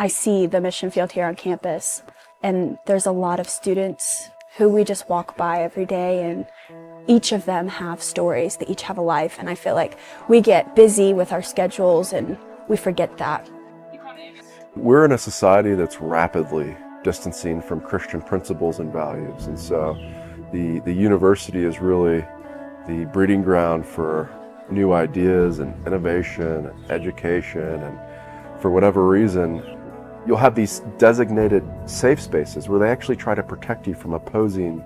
I see the mission field here on campus, and there's a lot of students who we just walk by every day, and each of them have stories. They each have a life, and I feel like we get busy with our schedules and we forget that. We're in a society that's rapidly distancing from Christian principles and values, and so the university is really the breeding ground for new ideas and innovation and education, and for whatever reason, you'll have these designated safe spaces where they actually try to protect you from opposing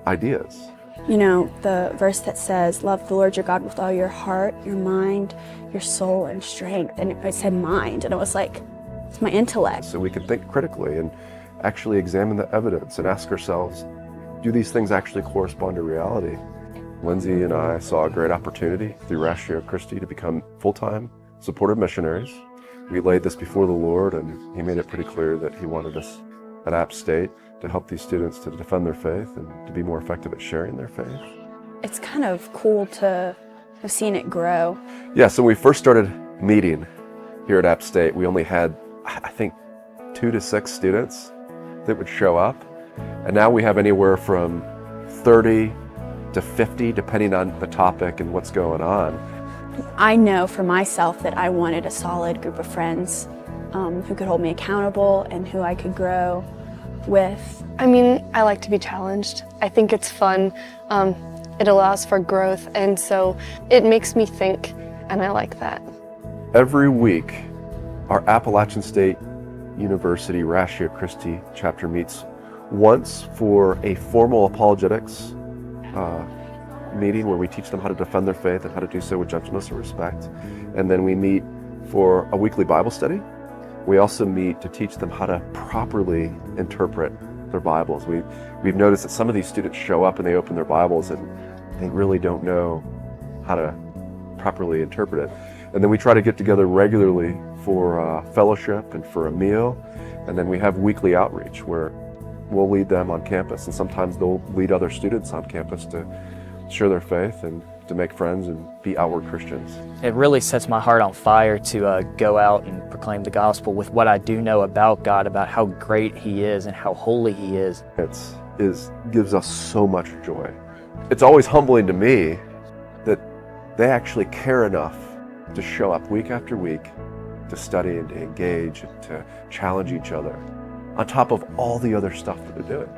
ideas. You know, the verse that says, love the Lord your God with all your heart, your mind, your soul, and strength. And it said mind, and it was like, it's my intellect. So we can think critically and actually examine the evidence and ask ourselves, do these things actually correspond to reality? Lindsay and I saw a great opportunity through Ratio Christi to become full-time supportive missionaries. We laid this before the Lord, and He made it pretty clear that He wanted us at App State to help these students to defend their faith and to be more effective at sharing their faith. It's kind of cool to have seen it grow. Yeah, so when we first started meeting here at App State, we only had, I think, 2 to 6 students that would show up. And now we have anywhere from 30 to 50, depending on the topic and what's going on. I know for myself that I wanted a solid group of friends who could hold me accountable and who I could grow with. I mean, I like to be challenged. I think it's fun. It allows for growth, and so it makes me think, and I like that. Every week, our Appalachian State University Ratio Christi chapter meets once for a formal apologetics meeting where we teach them how to defend their faith and how to do so with gentleness and respect. And then we meet for a weekly Bible study. We also meet to teach them how to properly interpret their Bibles. We've noticed that some of these students show up and they open their Bibles and they really don't know how to properly interpret it. And then we try to get together regularly for fellowship and for a meal. And then we have weekly outreach where we'll lead them on campus, and sometimes they'll lead other students on campus to share their faith and to make friends and be outward Christians. It really sets my heart on fire to go out and proclaim the gospel with what I do know about God, about how great He is and how holy He is. It gives us so much joy. It's always humbling to me that they actually care enough to show up week after week to study and to engage and to challenge each other on top of all the other stuff that they're doing.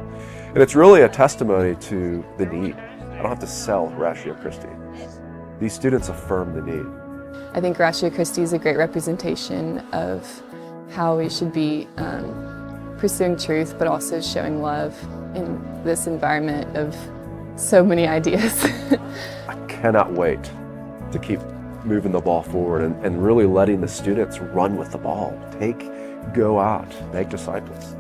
And it's really a testimony to the need. I don't have to sell Ratio Christi. These students affirm the need. I think Ratio Christi is a great representation of how we should be pursuing truth, but also showing love in this environment of so many ideas. I cannot wait to keep moving the ball forward and really letting the students run with the ball. Go out, make disciples.